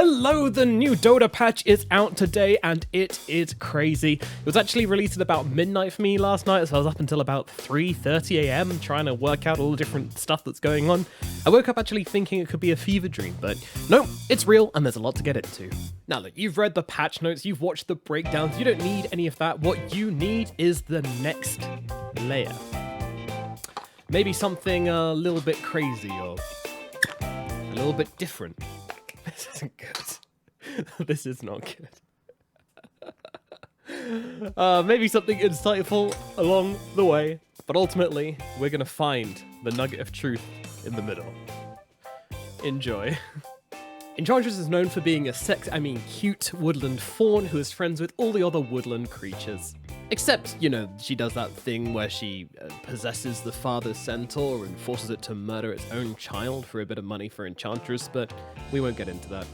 Hello, the new Dota patch is out today and it is crazy. It was actually released at about midnight for me last night, so I was up until about 3:30 a.m. trying to work out all the different stuff that's going on. I woke up actually thinking it could be a fever dream, but no, it's real and there's a lot to get into. Now look, you've read the patch notes, you've watched the breakdowns, you don't need any of that. What you need is the next layer. Maybe something a little bit crazy or a little bit different. This isn't good. This is not good. Maybe something insightful along the way, but ultimately, we're gonna find the nugget of truth in the middle. Enjoy. Enchantress is known for being a cute woodland faun who is friends with all the other woodland creatures. Except, you know, she does that thing where she possesses the father's centaur and forces it to murder its own child for a bit of money for Enchantress, but we won't get into that.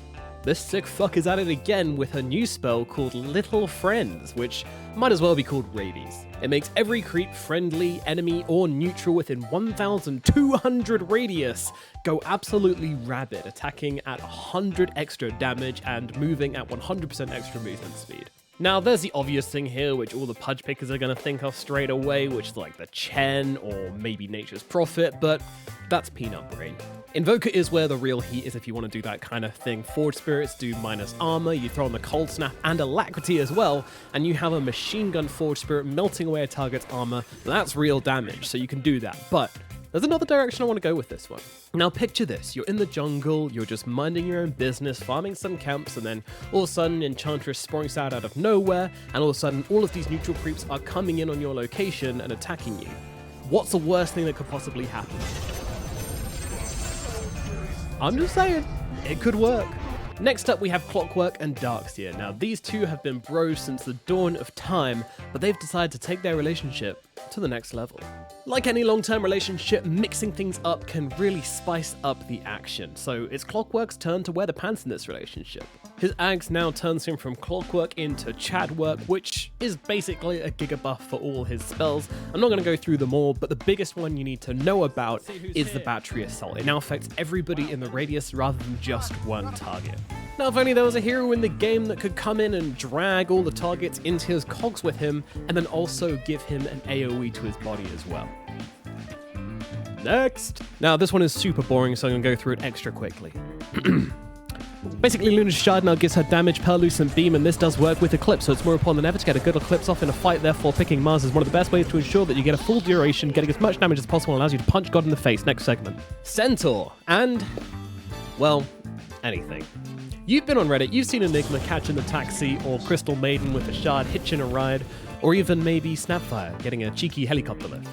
This sick fuck is at it again with her new spell called Little Friends, which might as well be called Rabies. It makes every creep friendly, enemy, or neutral within 1,200 radius go absolutely rabid, attacking at 100 extra damage and moving at 100% extra movement speed. Now, there's the obvious thing here, which all the pudge pickers are going to think of straight away, which is like the Chen or maybe Nature's Prophet, but that's peanut brain. Invoker is where the real heat is if you want to do that kind of thing. Forge Spirits do minus armor, you throw on the Cold Snap and Alacrity as well, and you have a Machine Gun Forge Spirit melting away a target's armor. That's real damage, so you can do that, but there's another direction I want to go with this one. Now picture this, you're in the jungle, you're just minding your own business, farming some camps, and then all of a sudden Enchantress springs out of nowhere, and all of a sudden all of these neutral creeps are coming in on your location and attacking you. What's the worst thing that could possibly happen? I'm just saying, it could work. Next up we have Clockwork and Darkseer. Now these two have been bros since the dawn of time, but they've decided to take their relationship to the next level. Like any long-term relationship, mixing things up can really spice up the action, so it's Clockwork's turn to wear the pants in this relationship. His axe now turns him from Clockwork into Chadwork, which is basically a giga buff for all his spells. I'm not going to go through them all, but the biggest one you need to know about is the Battery Assault. It now affects everybody in the radius rather than just one target. Now, if only there was a hero in the game that could come in and drag all the targets into his cogs with him, and then also give him an AoE to his body as well. Next! Now, this one is super boring, so I'm going to go through it extra quickly. Basically, Luna's Shard now gives her damage per Lucent Beam, and this does work with Eclipse, so it's more important than ever to get a good Eclipse off in a fight. Therefore, picking Mars is one of the best ways to ensure that you get a full duration, getting as much damage as possible, and allows you to punch God in the face. Next segment. Centaur. And, well, anything. You've been on Reddit, you've seen Enigma catching the taxi, or Crystal Maiden with a Shard hitching a ride, or even maybe Snapfire getting a cheeky helicopter lift.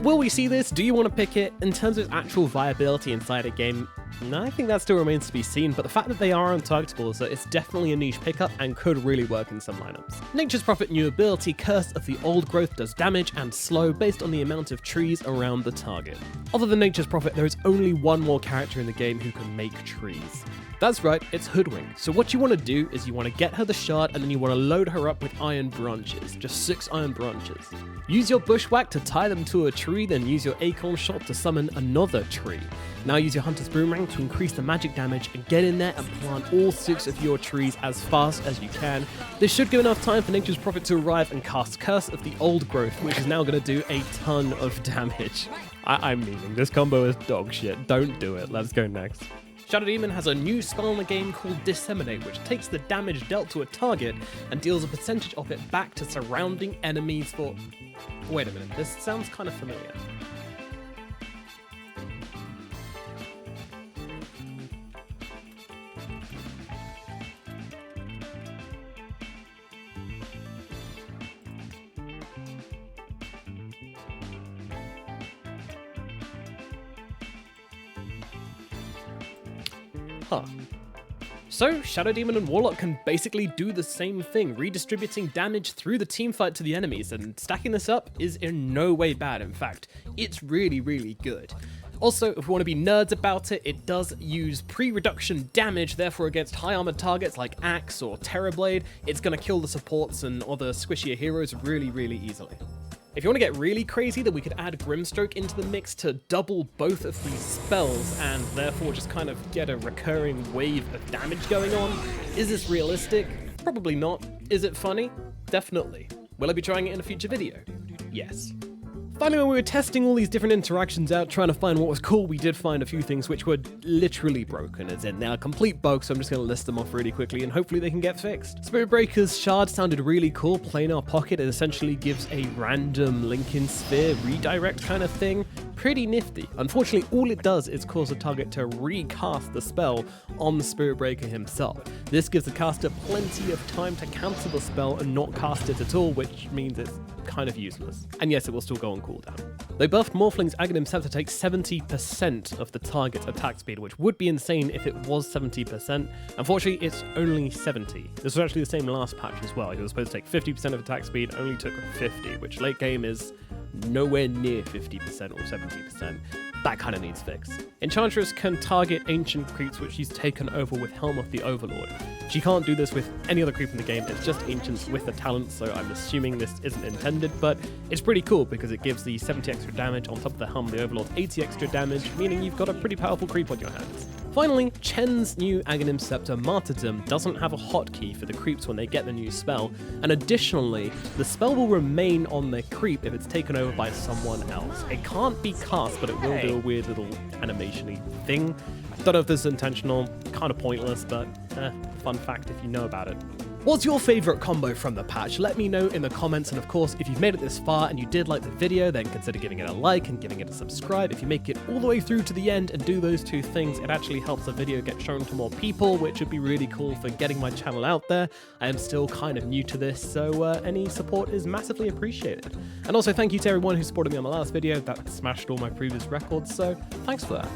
Will we see this? Do you want to pick it? In terms of actual viability inside a game, I think that still remains to be seen, but the fact that they are untargetable is that it's definitely a niche pickup and could really work in some lineups. Nature's Prophet new ability, Curse of the Old Growth, does damage and slow based on the amount of trees around the target. Other than Nature's Prophet, there is only one more character in the game who can make trees. That's right, it's Hoodwink. So what you want to do is you want to get her the shard and then you want to load her up with iron branches, just 6 iron branches. Use your bushwhack to tie them to a tree, then use your acorn shot to summon another tree. Now use your hunter's boomerang to increase the magic damage and get in there and plant all 6 of your trees as fast as you can. This should give enough time for Nature's Prophet to arrive and cast Curse of the Old Growth, which is now going to do a ton of damage. I'm meaning, this combo is dog shit. Don't do it. Let's go next. Shadow Demon has a new spell in the game called Disseminate, which takes the damage dealt to a target and deals a percentage of it back to surrounding enemies for... Wait a minute, this sounds kind of familiar. Huh. So, Shadow Demon and Warlock can basically do the same thing, redistributing damage through the teamfight to the enemies, and stacking this up is in no way bad. In fact, it's really, really good. Also, if we want to be nerds about it, it does use pre-reduction damage, therefore against high armored targets like Axe or Terrorblade, it's going to kill the supports and other squishier heroes really, really easily. If you want to get really crazy, then we could add Grimstroke into the mix to double both of these spells and therefore just kind of get a recurring wave of damage going on. Is this realistic? Probably not. Is it funny? Definitely. Will I be trying it in a future video? Yes. Finally, when we were testing all these different interactions out, trying to find what was cool, we did find a few things which were literally broken, as in they're complete bugs, so I'm just going to list them off really quickly and hopefully they can get fixed. Spirit Breaker's shard sounded really cool. Planar Pocket, it essentially gives a random Lincoln Sphere redirect kind of thing. Pretty nifty. Unfortunately, all it does is cause the target to recast the spell on the Spirit Breaker himself. This gives the caster plenty of time to cancel the spell and not cast it at all, which means it's kind of useless. And yes, it will still go on cooldown. They buffed Morphling's Aghanim Scepter to take 70% of the target's attack speed, which would be insane if it was 70%. Unfortunately, it's only 70. This was actually the same last patch as well. It was supposed to take 50% of attack speed, only took 50, which late game is nowhere near 50% or 70%. That kind of needs fixed. Enchantress can target ancient creeps which she's taken over with Helm of the Overlord. She can't do this with any other creep in the game, it's just ancients with the talent, so I'm assuming this isn't intended, but it's pretty cool because it gives the 70 extra damage on top of the Helm of the Overlord 80 extra damage, meaning you've got a pretty powerful creep on your hands. Finally, Chen's new Aghanim Scepter Martyrdom doesn't have a hotkey for the creeps when they get the new spell, and additionally, the spell will remain on the creep if it's taken over by someone else. It can't be cast, but it will do a weird little animation-y thing. Don't know if this is intentional, kind of pointless, but fun fact if you know about it. What's your favorite combo from the patch? Let me know in the comments, and of course, if you've made it this far and you did like the video, then consider giving it a like and giving it a subscribe. If you make it all the way through to the end and do those two things, it actually helps the video get shown to more people, which would be really cool for getting my channel out there. I am still kind of new to this, so any support is massively appreciated. And also thank you to everyone who supported me on my last video. That smashed all my previous records, so thanks for that.